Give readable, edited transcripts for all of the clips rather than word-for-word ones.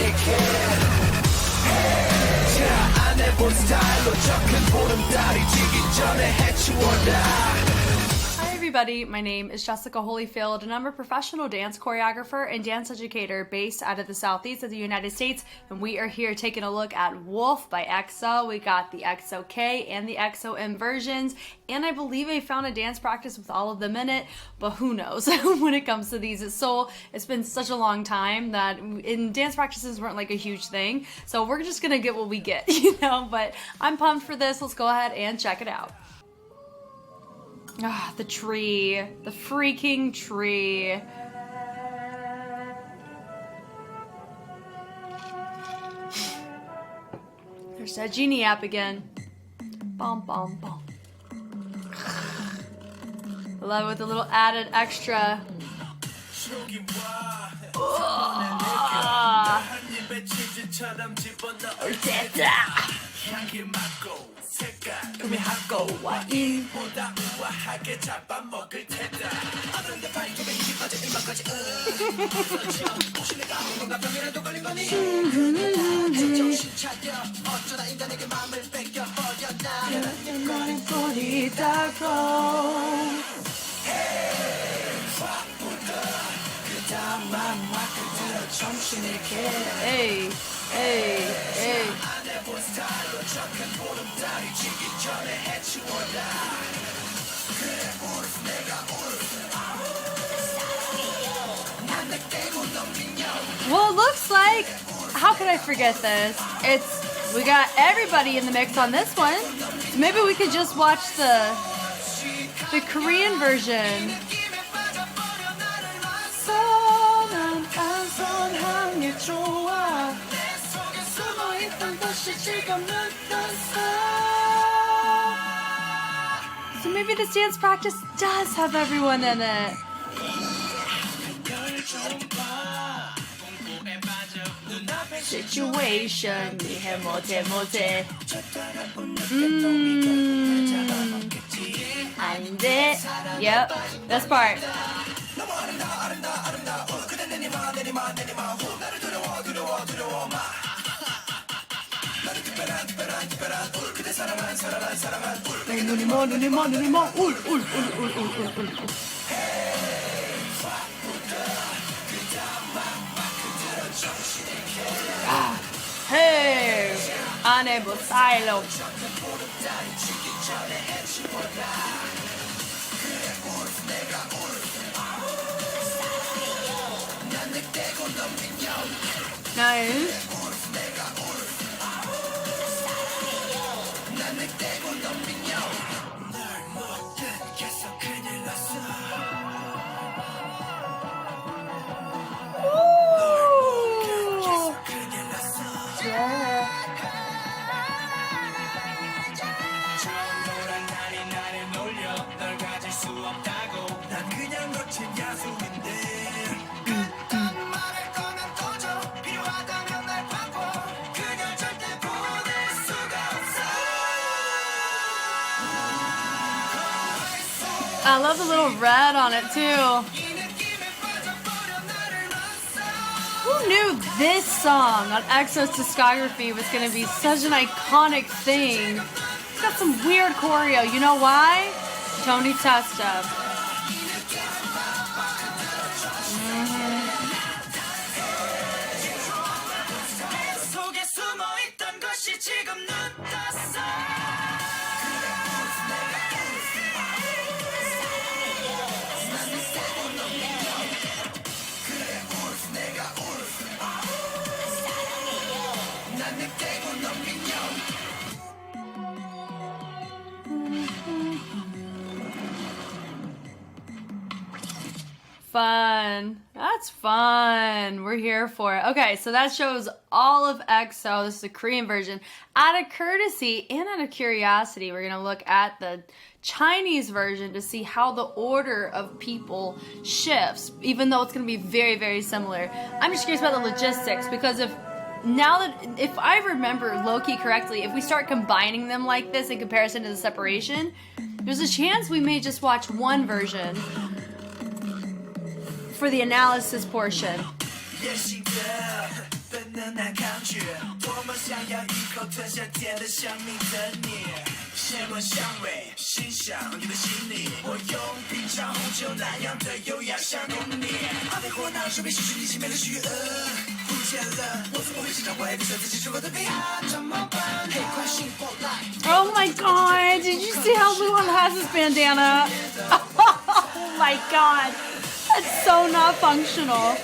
정신있게 자 안해본 스타일로 적은 보름달이 지기 전에 해치워라. Hi everybody, my name is Jessica Holyfield and I'm a professional dance choreographer and dance educator based out of the southeast of the United States, and we are here taking a look at Wolf by EXO. We got the EXO K and the EXO M versions, and I believe I found a dance practice with all of them in it, but who knows when it comes to these. It's been such a long time that in dance practices weren't like a huge thing, so we're just gonna get what we get, you know, but I'm pumped for this. Let's go ahead and check it out. Ah, the tree. The freaking tree. There's that genie app again. Bom, bom, bom. I love it with a little added extra. Hey, hey, hey. Well, it looks like, how could I forget this? We got everybody in the mix on this one. So maybe we could just watch the Korean version. So maybe this dance practice does have everyone in it. Situation 이해 못해 안돼. Yep, this part. Hey, unable silo. Nice. I love the little red on it too. Who knew this song on EXO's discography was going to be such an iconic thing? It's got some weird choreo. You know why? Tony Testa. Fun. That's fun. We're here for it. Okay, so that shows all of EXO. This is the Korean version. Out of courtesy and out of curiosity, we're going to look at the Chinese version to see how the order of people shifts, even though it's going to be very, very similar. I'm just curious about the logistics, because if I remember low-key correctly, if we start combining them like this in comparison to the separation, there's a chance we may just watch one version for the analysis portion. 本能难抗拒，多么想要一口吞下甜的像你的你，鲜闻香味，欣赏你的心理，我用品尝红酒那样的优雅相拥你，阿飞火拿手边细细你美的虚不见了，我怎么会经常会对自己生活的悲哀，怎么办？黑快醒过来。Oh my god, did you see how Luan has his bandana? Oh my god, that's so not functional.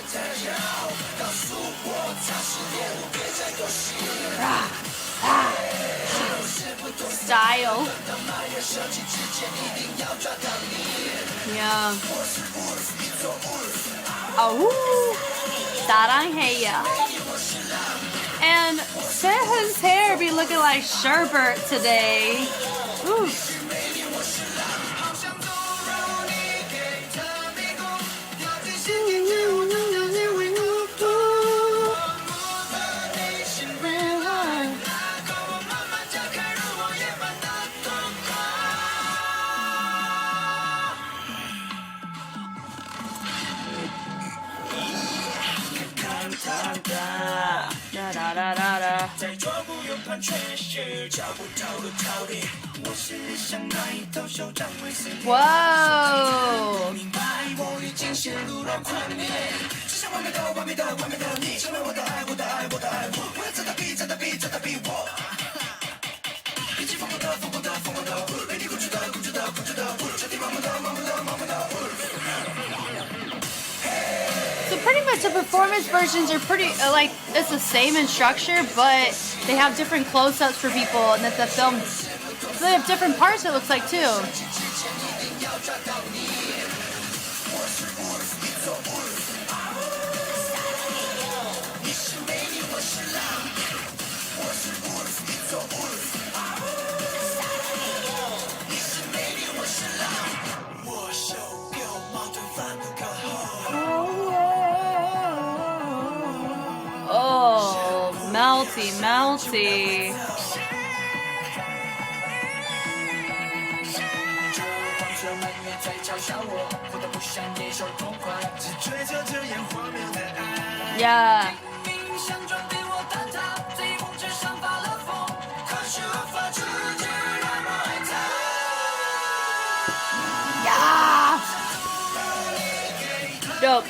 Style. Yeah. Oh, 사랑해요. And Sehun's hair be looking like sherbet today. Ooh. Whoa! So pretty much the performance versions are pretty, like, it's the same in structure, but they have different close-ups for people, and that the film, they have different parts it looks like, too. Oh, melty, melty. Yeah. Yeah. Dope.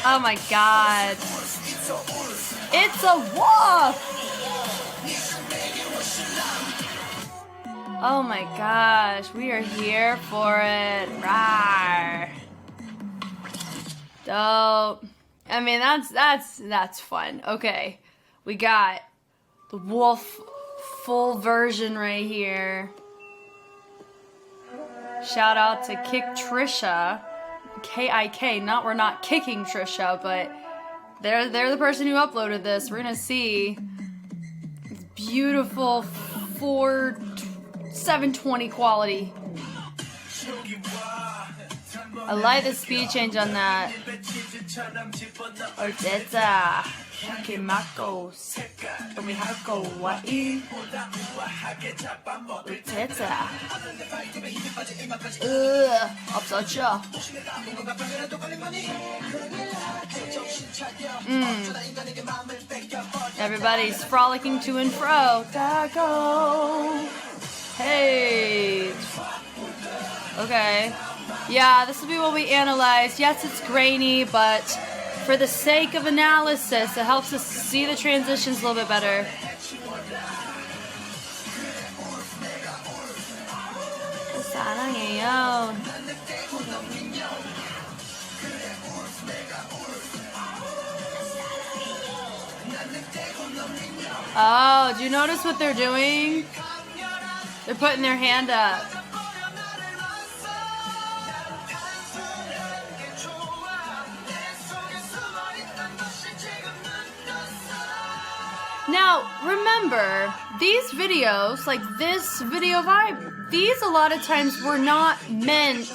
Oh my god. It's a wolf! Oh my gosh, we are here for it. Rawr. Dope. I mean, that's fun. Okay. We got the wolf full version right here. Shout out to Kick Trisha. K-I-K, we're not kicking Trisha, but they're the person who uploaded this. We're gonna see it's beautiful 720 quality. I like the speed change on that. Orteza, Kimako, Tomihako, Wai, Orteza. 없었죠. Everybody's frolicking to and fro. Dago. Hey. Okay. Yeah, this will be what we analyze. Yes, it's grainy, but for the sake of analysis, it helps us see the transitions a little bit better. 사랑해요. Oh, do you notice what they're doing? They're putting their hand up. Now, remember, these videos, like this video vibe, these a lot of times were not meant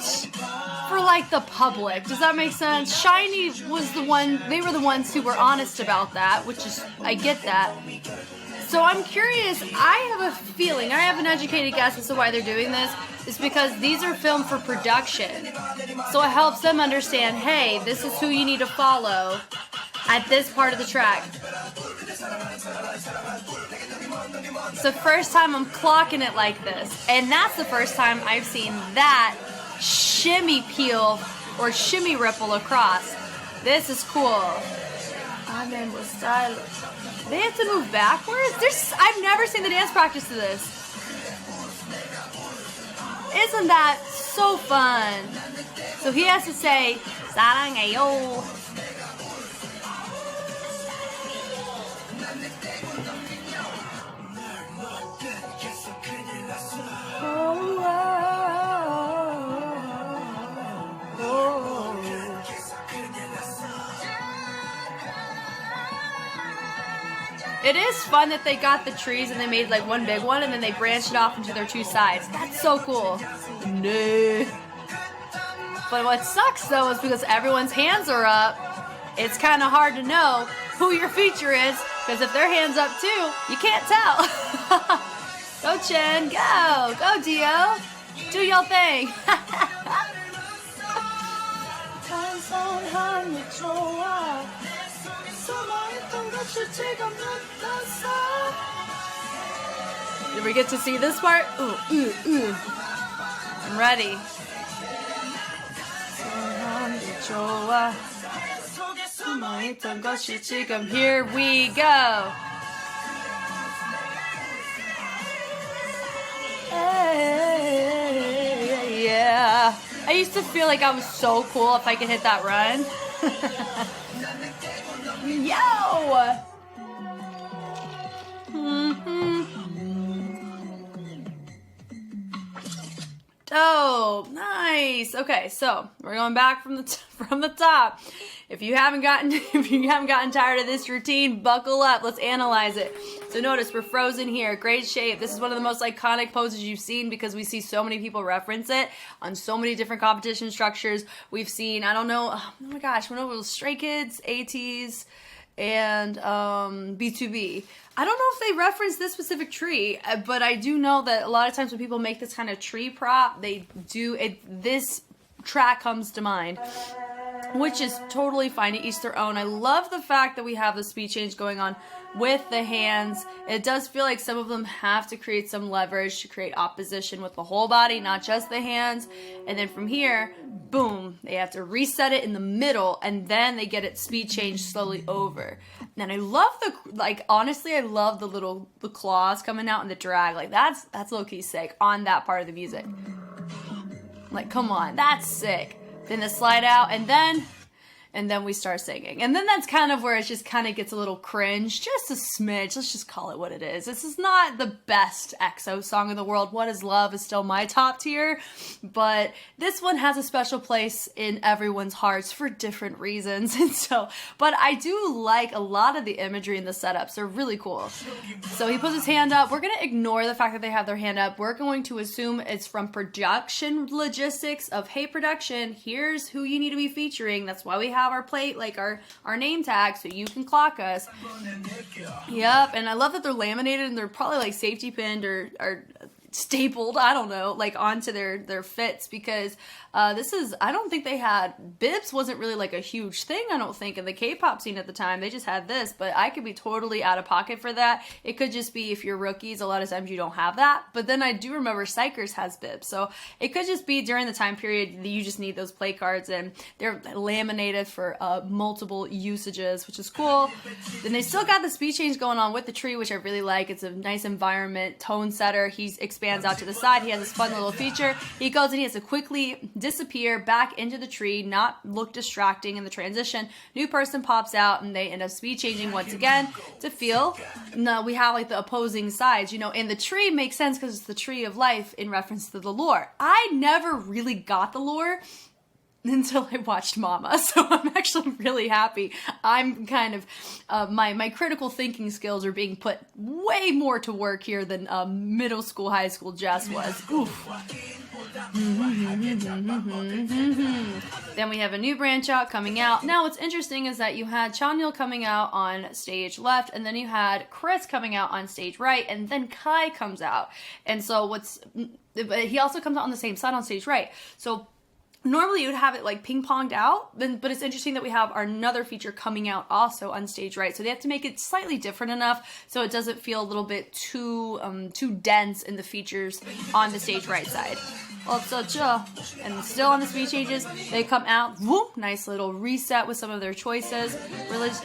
for like the public. Does that make sense? Shiny was the one, they were the ones who were honest about that, which is, I get that. So I'm curious, I have a feeling, I have an educated guess as to why they're doing this. It's because these are filmed for production. So it helps them understand, hey, this is who you need to follow at this part of the track. It's the first time I'm clocking it like this. And that's the first time I've seen that shimmy peel or shimmy ripple across. This is cool. I'm in the style. They have to move backwards? I've never seen the dance practice to this. Isn't that so fun? So he has to say, 사랑해요. It is fun that they got the trees and they made like one big one and then they branched it off into their two sides. That's so cool. No. But what sucks though is because everyone's hands are up, it's kind of hard to know who your feature is because if their hands up too, you can't tell. Go Chen, go! Go Dio! Do your thing! Did we get to see this part? Ooh, ooh, ooh. I'm ready. Here we go. Yeah. I used to feel like I was so cool if I could hit that run. Yo! Oh, nice. Okay, so we're going back from the top. If you haven't gotten tired of this routine, buckle up. Let's analyze it. So notice we're frozen here. Great shape. This is one of the most iconic poses you've seen because we see so many people reference it on so many different competition structures. We've seen, I don't know, oh my gosh, when it was Stray Kids, ATs, and B2B. I don't know if they reference this specific tree, but I do know that a lot of times when people make this kind of tree prop, they do it. This track comes to mind, which is totally fine. To each their own. I love the fact that we have the speed change going on with the hands. It does feel like some of them have to create some leverage to create opposition with the whole body, not just the hands. And then from here, boom, they have to reset it in the middle and then they get it speed change slowly over. And I love honestly, I love the claws coming out in the drag. Like that's low-key sick on that part of the music. Like, come on, that's sick. Then the slide out and then we start singing. And then that's kind of where it just kind of gets a little cringe, just a smidge. Let's just call it what it is. This is not the best EXO song in the world. What Is Love is still my top tier, but this one has a special place in everyone's hearts for different reasons. And so, but I do like a lot of the imagery and the setups. They're really cool. So he puts his hand up. We're going to ignore the fact that they have their hand up. We're going to assume it's from production logistics of, hey, production, here's who you need to be featuring. That's why we have our plate, like our name tag, so you can clock us. Yep, and I love that they're laminated and they're probably like safety pinned or stapled, I don't know, like onto their fits because this is, I don't think they had, bibs wasn't really like a huge thing, I don't think, in the K-pop scene at the time. They just had this, but I could be totally out of pocket for that. It could just be if you're rookies, a lot of times you don't have that, but then I do remember Psychers has bibs, so it could just be during the time period that you just need those play cards and they're laminated for multiple usages, which is cool. Then they still got the speed change going on with the tree, which I really like. It's a nice environment, tone setter. He expands out to the side. He has this fun little feature. He goes and he has to quickly disappear back into the tree, not look distracting in the transition. New person pops out and they end up speed changing once again to feel. No, we have like the opposing sides, you know, and the tree makes sense because it's the tree of life in reference to the lore. I never really got the lore until I watched Mama. So I'm actually really happy. I'm kind of, my critical thinking skills are being put way more to work here than middle school, high school Jess was. Oof. Then we have a new branch out coming out. Now what's interesting is that you had Chanyeol coming out on stage left, and then you had Chris coming out on stage right, and then Kai comes out. And so he also comes out on the same side on stage right. So normally you would have it like ping-ponged out, but it's interesting that we have another feature coming out also on stage right. So they have to make it slightly different enough so it doesn't feel a little bit too dense in the features on the stage right side. And still on the speed changes, they come out, whoop, nice little reset with some of their choices.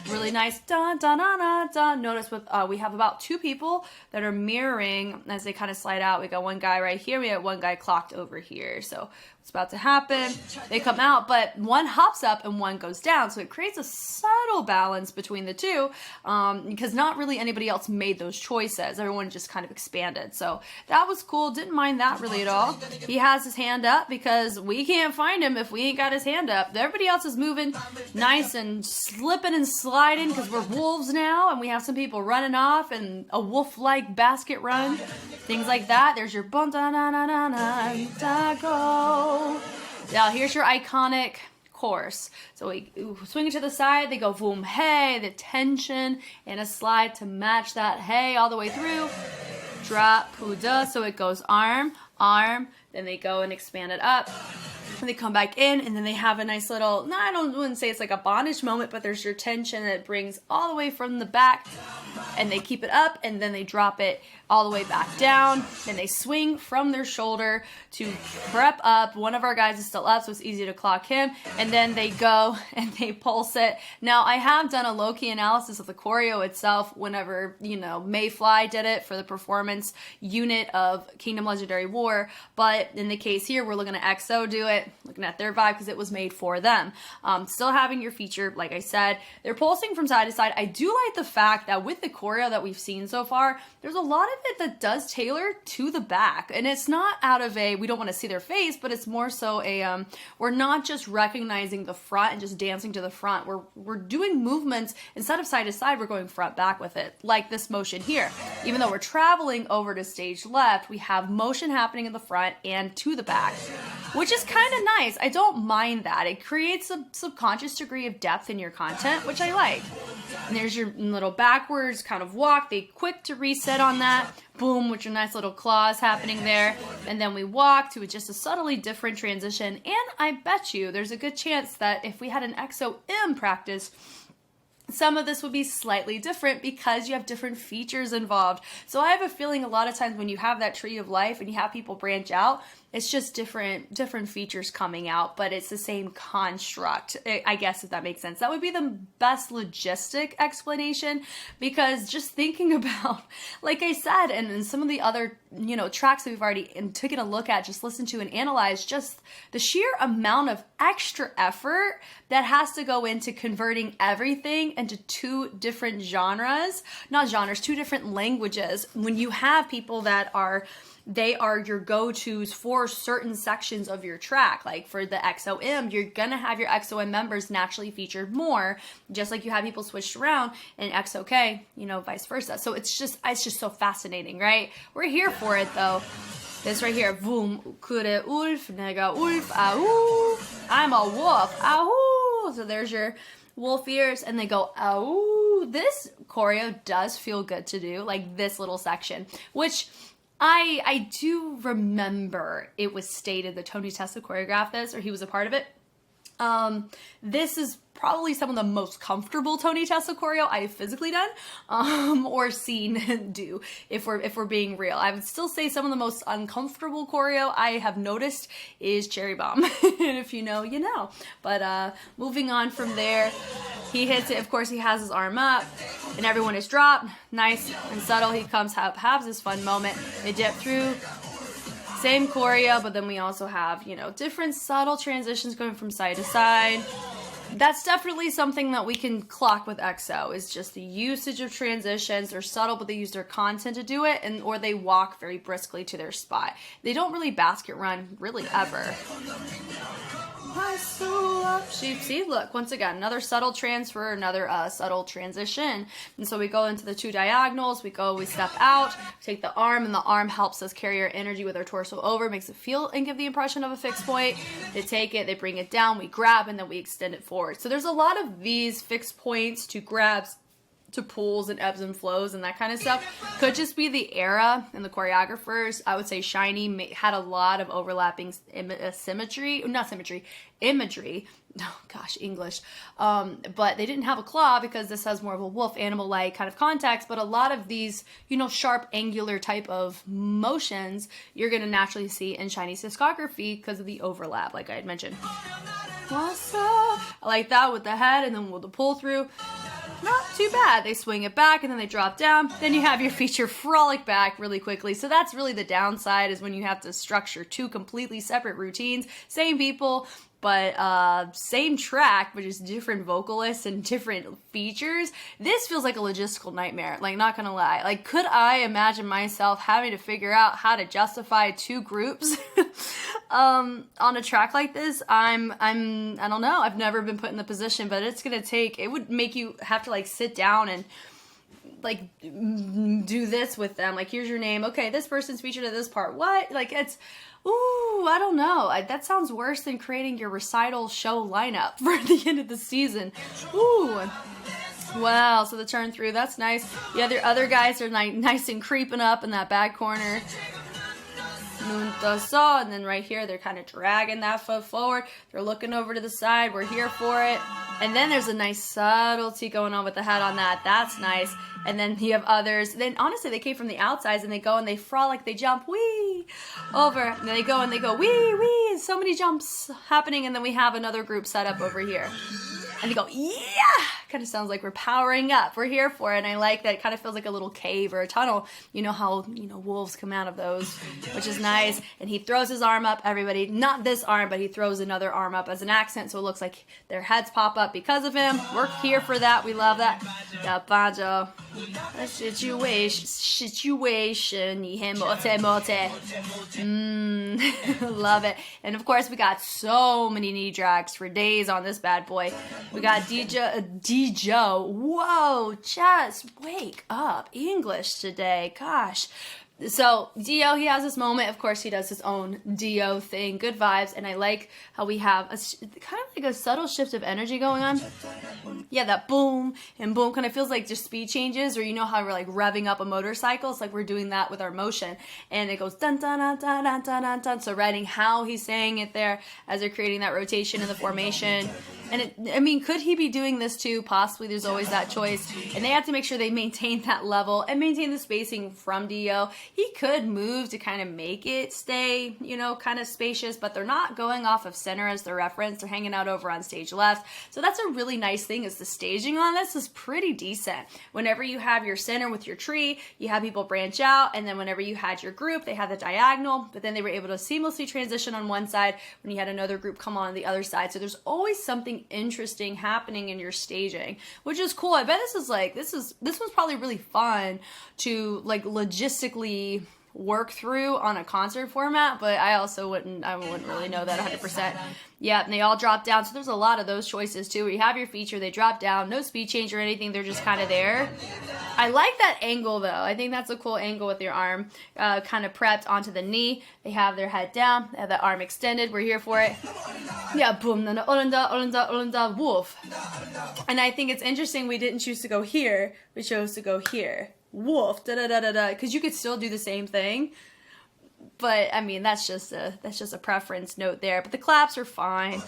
Really nice. Dun, dun, dun, dun, dun. Notice we have about 2 people that are mirroring as they kind of slide out. We got one guy right here. We have one guy clocked over here. So what's about to happen? They come out, but one hops up and one goes down. So it creates a subtle balance between the two because not really anybody else made those choices. Everyone just kind of expanded. So that was cool. Didn't mind that really at all. He has his hand up because we can't find him if we ain't got his hand up. Everybody else is moving nice and slipping and sliding because we're wolves now, and we have some people running off and a wolf-like basket run, things like that. There's your bum da na na na na go. Now here's your iconic course. So we swing it to the side, they go boom, hey, the tension, and a slide to match that hey all the way through. Drop, puda, so it goes arm, arm, then they go and expand it up. And they come back in, and then they have a nice little, wouldn't say it's like a bondage moment, but there's your tension that brings all the way from the back, and they keep it up, and then they drop it all the way back down, and they swing from their shoulder to prep up. One of our guys is still up, so it's easy to clock him, and then they go and they pulse it. Now, I have done a low-key analysis of the choreo itself whenever, Mayfly did it for the performance unit of Kingdom Legendary War, but in the case here, we're looking at EXO do it, looking at their vibe because it was made for them. Still having your feature, like I said, they're pulsing from side to side. I do like the fact that with the choreo that we've seen so far, there's a lot of it that does tailor to the back, and it's not out of we don't want to see their face, but it's more so we're not just recognizing the front and just dancing to the front. We're doing movements instead of side to side. We're going front back with it, like this motion here. Even though we're traveling over to stage left, we have motion happening in the front and to the back, which is kind of nice. I don't mind that. It creates a subconscious degree of depth in your content, which I like. And there's your little backwards kind of walk. They quick to reset on that. Boom, with your nice little claws happening there. And then we walk to just a subtly different transition. And I bet you there's a good chance that if we had an EXO-M practice, some of this would be slightly different because you have different features involved. So I have a feeling a lot of times when you have that tree of life and you have people branch out, it's just different features coming out, but it's the same construct, I guess, if that makes sense. That would be the best logistic explanation, because just thinking about, like I said, and some of the other, tracks that we've already taken a look at, just listened to and analyzed, just the sheer amount of extra effort that has to go into converting everything into 2 different genres, not genres, 2 different languages. When you have people that are your go-tos for certain sections of your track. Like for the EXO-M, you're gonna have your EXO-M members naturally featured more, just like you have people switched around in EXO-K, vice versa. So it's just so fascinating, right? We're here for it though. This right here, boom, kure ulf, nega ulf, ahoo, I'm a wolf, ahoo. So there's your wolf ears, and they go, ahoo. This choreo does feel good to do, like this little section, which I do remember it was stated that Tony Testa choreographed this, or he was a part of it. This is probably some of the most comfortable Tony Testa choreo I have physically done, or seen do, if we're being real. I would still say some of the most uncomfortable choreo I have noticed is Cherry Bomb. And if you know, you know. But moving on from there, he hits it. Of course, he has his arm up, and everyone is dropped. Nice and subtle. He comes, has this fun moment. They dip through. Same choreo, but then we also have, different subtle transitions going from side to side. That's definitely something that we can clock with EXO, is just the usage of transitions. They're subtle, but they use their content to do it, or they walk very briskly to their spot. They don't really basket run, really, ever. See, look, once again, another subtle transfer, another subtle transition. And so we go into the two diagonals, we step out, take the arm, and the arm helps us carry our energy with our torso over, makes it feel and give the impression of a fixed point. They take it, they bring it down, we grab, and then we extend it forward. So there's a lot of these fixed points to grabs, to pulls and ebbs and flows and that kind of stuff. Could just be the era and the choreographers. I would say Shiny had a lot of overlapping imagery. Oh gosh, English. But they didn't have a claw because this has more of a wolf animal-like kind of context, but a lot of these, sharp, angular type of motions you're going to naturally see in Shiny's discography because of the overlap, like I had mentioned. I like that with the head and then with the pull through. Not too bad. They swing it back and then they drop down. Then you have your feature frolic back really quickly. So that's really the downside, is when you have to structure two completely separate routines. Same people, but same track, but just different vocalists and different features. This feels like a logistical nightmare, like, not gonna lie. Like, could I imagine myself having to figure out how to justify two groups on a track like this? I don't know. I've never been put in the position, but it would make you have to, like, sit down and, like, do this with them. Like, here's your name. Okay, this person's featured at this part. What? Like, it's... Ooh, I don't know. That sounds worse than creating your recital show lineup for the end of the season. Ooh. Wow, so the turn through, that's nice. Yeah, the other guys are nice and creeping up in that back corner. And then right here, they're kind of dragging that foot forward. They're looking over to the side. We're here for it. And then there's a nice subtlety going on with the head on that. That's nice. And then you have others. Then honestly, they came from the outsides and they go and they frolic, they jump, wee, over. And then they go, wee, wee. So many jumps happening. And then we have another group set up over here. And they go, yeah! Kind of sounds like we're powering up. We're here for it. And I like that. It kind of feels like a little cave or a tunnel. You know how, wolves come out of those, which is nice. And he throws his arm up, everybody. Not this arm, but he throws another arm up as an accent. So it looks like their heads pop up because of him. We're here for that. We love that. Yeah, banjo. Situation. Love it. And of course, we got so many knee drags for days on this bad boy. We got Dijo. Whoa, just wake up. English today. Gosh. So Dio, he has this moment. Of course, he does his own Dio thing. Good vibes. And I like how we have kind of like a subtle shift of energy going on. Yeah, that boom and boom kind of feels like just speed changes, or how we're like revving up a motorcycle. It's like we're doing that with our motion. And it goes dun dun dun dun dun dun dun dun. So writing how he's saying it there as they're creating that rotation in the formation. And could he be doing this too? Possibly. There's always that choice. And they have to make sure they maintain that level and maintain the spacing from Dio. He could move to kind of make it stay, kind of spacious, but they're not going off of center as their reference. They're hanging out over on stage left. So that's a really nice thing, is the staging on this is pretty decent. Whenever you have your center with your tree, you have people branch out. And then whenever you had your group, they had the diagonal, but then they were able to seamlessly transition on one side when you had another group come on the other side. So there's always something interesting happening in your staging, which is cool. I bet this was probably really fun to like logistically work through on a concert format, but I wouldn't really know that 100%. Yeah, and they all drop down, so there's a lot of those choices too, where you have your feature, they drop down, no speed change or anything, they're just kind of there. I like that angle though. I think that's a cool angle with your arm kind of prepped onto the knee. They have their head down, they have the arm extended, we're here for it. Yeah, boom, olanda, wolf. And I think it's interesting we didn't choose to go here, we chose to go here. Wolf, da-da-da-da-da, because you could still do the same thing. But, that's just a preference note there. But the claps are fine.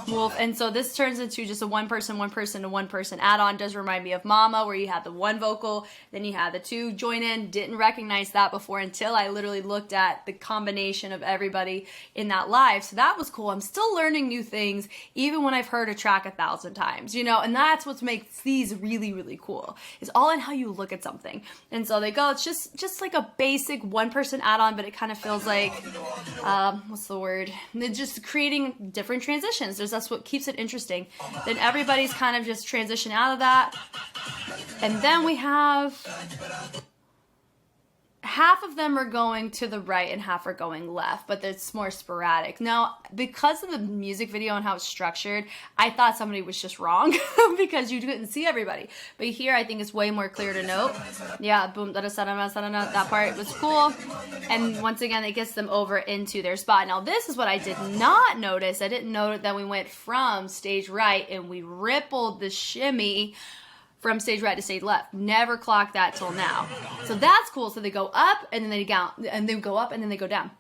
Wolf. And so this turns into just a one person to one person add-on. Does remind me of Mama, where you had the one vocal, then you had the two join in. Didn't recognize that before until I literally looked at the combination of everybody in that live. So that was cool. I'm still learning new things, even when I've heard a track 1,000 times, And that's what makes these really, really cool. It's all in how you look at something. And so they go, it's just like a basic one person add-on, but it kind of feels like what's the word? They're just creating different transitions. That's what keeps it interesting. Then everybody's kind of just transition out of that, and then we have half of them are going to the right and half are going left, but it's more sporadic. Now, because of the music video and how it's structured, I thought somebody was just wrong because you couldn't see everybody. But here, I think it's way more clear to note. Yeah, boom, da da sa da sa da, that part was cool. And once again, it gets them over into their spot. Now, this is what I did not notice. I didn't note that we went from stage right and we rippled the shimmy from stage right to stage left. Never clocked that till now. So that's cool. So they go up and then they go, and they go up and then they go down.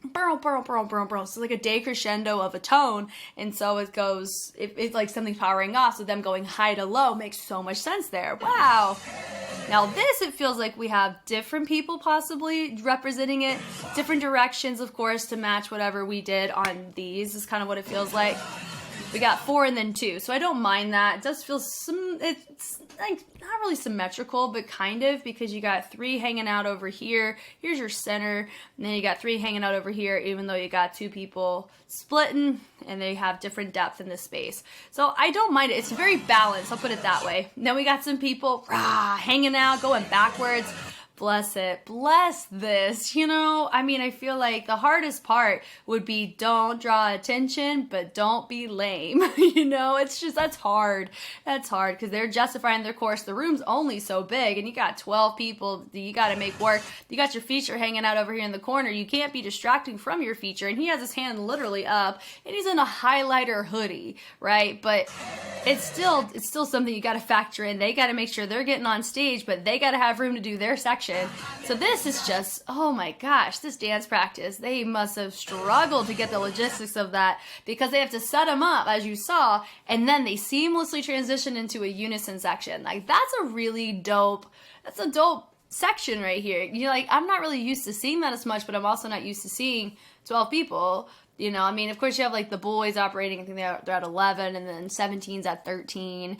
Burrow, burrow, burrow, burrow, burrow. So like a decrescendo of a tone. And so it goes, it's like something powering off. So them going high to low makes so much sense there. Wow. Now this, it feels like we have different people possibly representing it. Different directions, of course, to match whatever we did on these is kind of what it feels like. We got 4 and then 2, so I don't mind that. It does feel it's like not really symmetrical, but kind of, because you got 3 hanging out over here. Here's your center, and then you got 3 hanging out over here, even though you got 2 people splitting, and they have different depth in this space. So I don't mind it. It's very balanced, I'll put it that way. Then we got some people hanging out, going backwards. Bless it. Bless this. You know, I mean, I feel like the hardest part would be don't draw attention, but don't be lame. You know, it's just, that's hard. That's hard because they're justifying their course. The room's only so big and you got 12 people you got to make work. You got your feature hanging out over here in the corner. You can't be distracting from your feature. And he has his hand literally up and he's in a highlighter hoodie, right? But it's still something you got to factor in. They got to make sure they're getting on stage, but they got to have room to do their section. So this is just, oh my gosh, this dance practice, they must have struggled to get the logistics of that because they have to set them up, as you saw, and then they seamlessly transition into a unison section. Like, that's a really dope, that's a dope section right here. You're like, I'm not really used to seeing that as much, but I'm also not used to seeing 12 people. You know, I mean, of course you have like the boys operating, I think they're at 11, and then 17's at 13.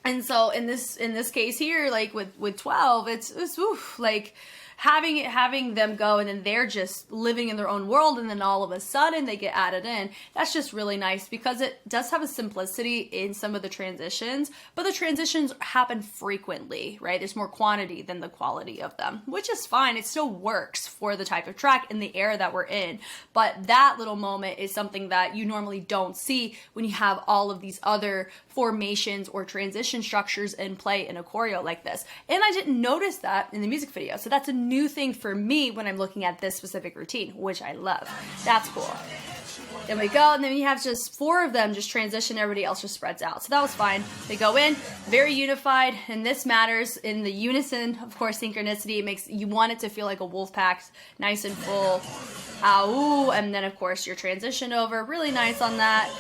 And so in this case here, like with 12, it's oof, like having them go and then they're just living in their own world and then all of a sudden they get added in. That's just really nice because it does have a simplicity in some of the transitions, but the transitions happen frequently, right? There's more quantity than the quality of them, which is fine. It still works for the type of track and the era that we're in. But that little moment is something that you normally don't see when you have all of these other formations or transition structures in play in a choreo like this. And I didn't notice that in the music video. So that's a new thing for me when I'm looking at this specific routine, which I love. That's cool. Then we go, and then you have just 4 of them just transition, everybody else just spreads out. So that was fine. They go in, very unified, and this matters in the unison, of course, synchronicity. It makes, you want it to feel like a wolf pack, nice and full. Ow, and then of course your transition over, really nice on that.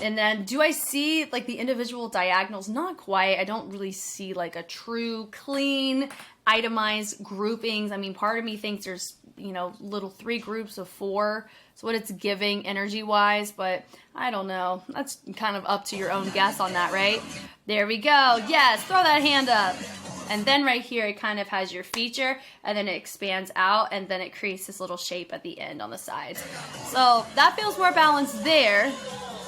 And then do I see like the individual diagonals? Not quite. I don't really see like a true clean itemized groupings. I mean, part of me thinks there's, you know, little 3 groups of 4. It's what it's giving energy wise, but I don't know. That's kind of up to your own guess on that, right? There we go. Yes, throw that hand up. And then right here, it kind of has your feature, and then it expands out, and then it creates this little shape at the end on the sides. So that feels more balanced there.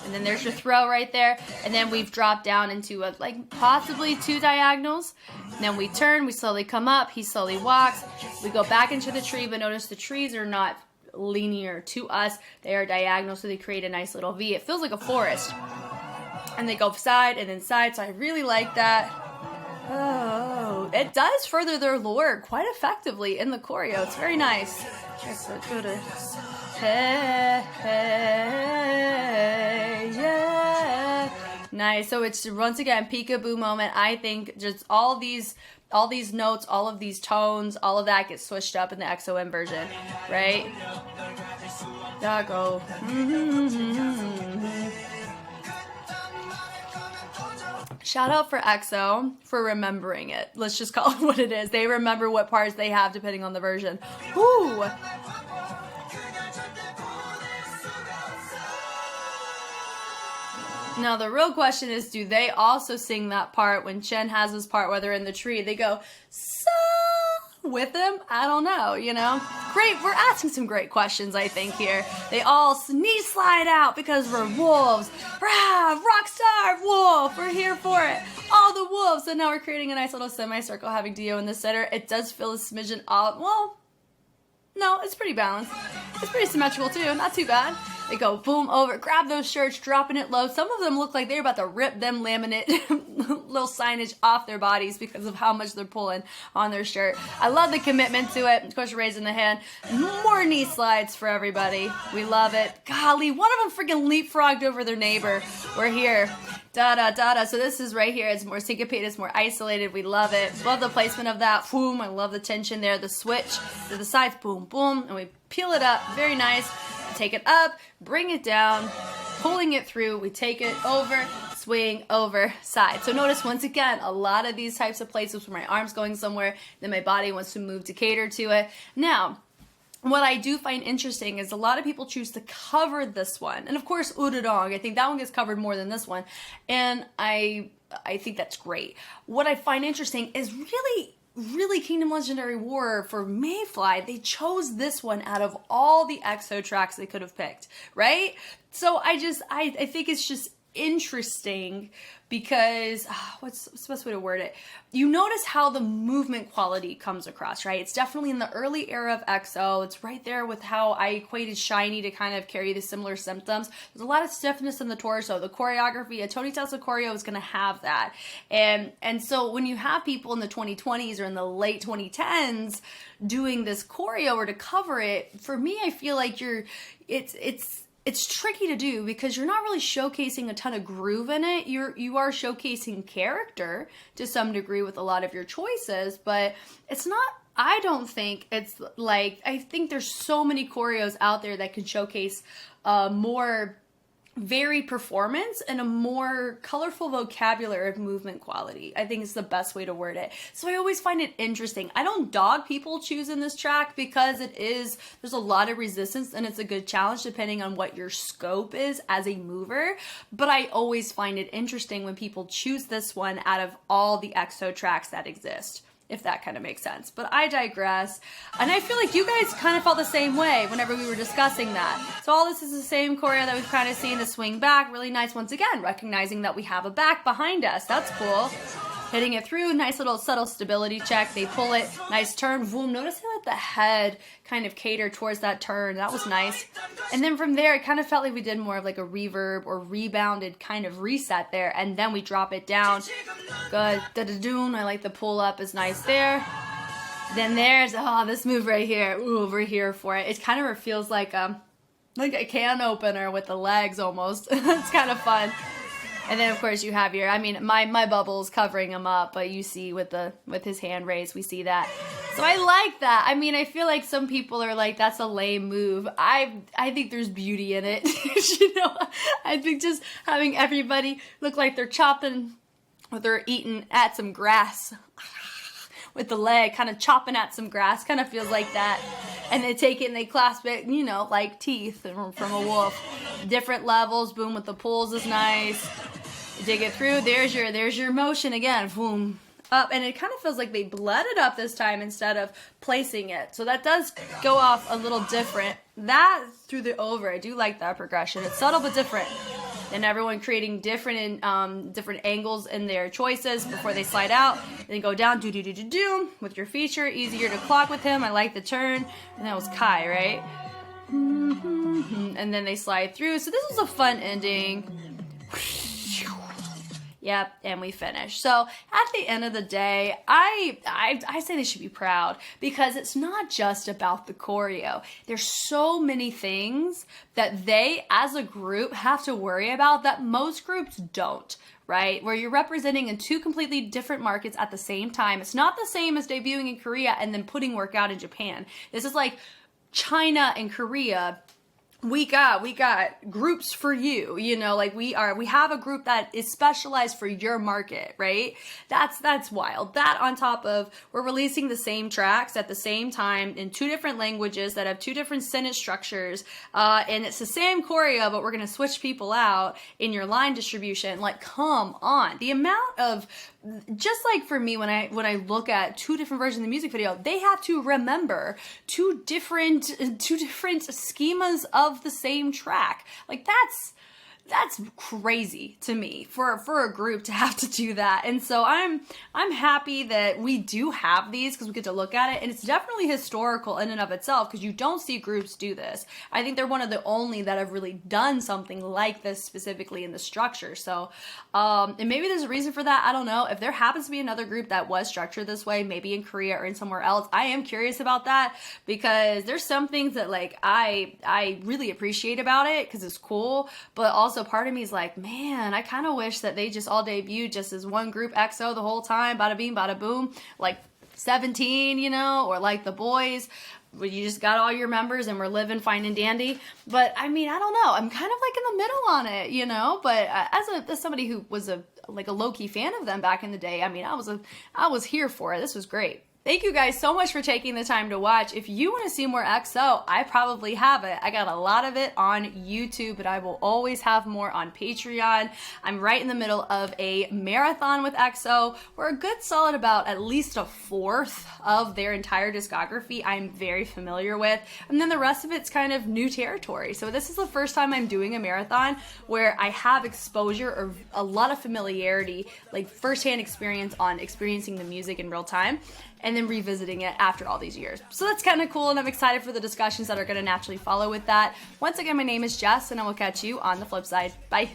And then there's your throw right there. And then we've dropped down into a, like possibly 2 diagonals. And then we turn, we slowly come up, he slowly walks. We go back into the tree, but notice the trees are not linear to us. They are diagonal, so they create a nice little V. It feels like a forest. And they go side and then side, so I really like that. Oh, it does further their lore quite effectively in the choreo. It's very nice. Hey, hey, yeah. Nice. So it's once again peekaboo moment. I think just all these notes, all of these tones, all of that gets switched up in the EXO version, right? Go. Shout out for EXO for remembering it. Let's just call it what it is. They remember what parts they have depending on the version. Woo! Now the real question is, do they also sing that part when Chen has his part where they're in the tree? They go, with them? I don't know, you know? Great, we're asking some great questions, I think, here. They all knee slide out because we're wolves. Rah, rock star wolf, we're here for it. All the wolves, and now we're creating a nice little semicircle having Dio in the center. It does feel a smidgen off, well, no, it's pretty balanced. It's pretty symmetrical too, not too bad. They go boom over, grab those shirts, dropping it low. Some of them look like they're about to rip them laminate little signage off their bodies because of how much they're pulling on their shirt. I love the commitment to it. Of course, raising the hand. More knee slides for everybody. We love it. Golly, one of them freaking leapfrogged over their neighbor. We're here. Da-da-da-da. So this is right here. It's more syncopated. It's more isolated. We love it. Love the placement of that. Boom. I love the tension there. The switch to the sides. Boom, boom. And we peel it up. Very nice. Take it up. Bring it down. Pulling it through. We take it over. Swing over side. So notice once again, a lot of these types of places where my arm's going somewhere, then my body wants to move to cater to it. Now, what I do find interesting is a lot of people choose to cover this one. And of course, Udodong, I think that one gets covered more than this one. And I think that's great. What I find interesting is really Kingdom Legendary War for Mayfly, they chose this one out of all the EXO tracks they could have picked, right? So I think it's just interesting because, what's the best way to word it? You notice how the movement quality comes across, right? It's definitely in the early era of EXO. It's right there with how I equated Shiny to kind of carry the similar symptoms. There's a lot of stiffness in the torso. The choreography, a Tony Tessa choreo is going to have that. And so when you have people in the 2020s or in the late 2010s doing this choreo or to cover it, for me, I feel like it's tricky to do because you're not really showcasing a ton of groove in it. You are showcasing character to some degree with a lot of your choices, but it's not, I don't think it's like, I think there's so many choreos out there that can showcase more varied performance and a more colorful vocabulary of movement quality. I think it's the best way to word it. So I always find it interesting. I don't dog people choosing this track because there's a lot of resistance and it's a good challenge depending on what your scope is as a mover. But I always find it interesting when people choose this one out of all the EXO tracks that exist, if that kind of makes sense. But I digress. And I feel like you guys kind of felt the same way whenever we were discussing that. So all this is the same choreo that we've kind of seen, the swing back. Really nice once again, recognizing that we have a back behind us. That's cool. Hitting it through, nice little subtle stability check. They pull it, nice turn, boom. Notice how the head kind of cater towards that turn. That was nice. And then from there, it kind of felt like we did more of like a reverb or rebounded kind of reset there. And then we drop it down. Good. Da-da-doon. I like the pull up is nice there. Then there's, this move right here. Ooh, we're here for it. It kind of feels like a can opener with the legs almost. It's kind of fun. And then of course you have your, my bubble's covering him up, but you see with his hand raised, we see that. So I like that. I feel like some people are like, that's a lame move. I think there's beauty in it. I think just having everybody look like they're chopping or they're eating at some grass with the leg, kind of chopping at some grass, kind of feels like that. And they take it and they clasp it, like teeth from a wolf. Different levels, boom, with the pulls is nice. Dig it through, there's your motion again, boom, up. And it kind of feels like they bled it up this time instead of placing it. So that does go off a little different. That through the over, I do like that progression. It's subtle but different. And everyone creating different angles in their choices before they slide out. Then go down, do with your feature. Easier to clock with him. I like the turn. And that was Kai, right? And then they slide through. So this was a fun ending. Yep, and we finish. So at the end of the day, I say they should be proud because it's not just about the choreo. There's so many things that they, as a group, have to worry about that most groups don't, right? Where you're representing in two completely different markets at the same time. It's not the same as debuting in Korea and then putting work out in Japan. This is like China and Korea. We got groups for you, we have a group that is specialized for your market, right? That's wild. That on top of we're releasing the same tracks at the same time in two different languages that have two different sentence structures, and it's the same choreo, but we're going to switch people out in your line distribution. Like, come on. The amount of just like for me, when I look at two different versions of the music video, they have to remember two different schemas of the same track. Like that's crazy to me for a group to have to do that. And so I'm happy that we do have these because we get to look at it, and it's definitely historical in and of itself because you don't see groups do this. I think they're one of the only that have really done something like this specifically in the structure. So and maybe there's a reason for that. I don't know. If there happens to be another group that was structured this way, maybe in Korea or in somewhere else, I am curious about that because there's some things that like I really appreciate about it because it's cool, but also part of me is like, man, I kind of wish that they just all debuted just as one group EXO the whole time, bada bing, bada boom, like 17, you know, or like the boys, where you just got all your members and we're living fine and dandy. But I mean, I don't know. I'm kind of like in the middle on it, you know. But as somebody who was a low-key fan of them back in the day, I mean, I was here for it. This was great. Thank you guys so much for taking the time to watch. If you want to see more EXO, I probably have it. I got a lot of it on YouTube, but I will always have more on Patreon. I'm right in the middle of a marathon with EXO. We're a good solid about at least a fourth of their entire discography I'm very familiar with, and then the rest of it's kind of new territory. So this is the first time I'm doing a marathon where I have exposure or a lot of familiarity, like firsthand experience on experiencing the music in real time, and then revisiting it after all these years. So that's kind of cool, and I'm excited for the discussions that are going to naturally follow with that. Once again, my name is Jess, and I will catch you on the flip side. Bye.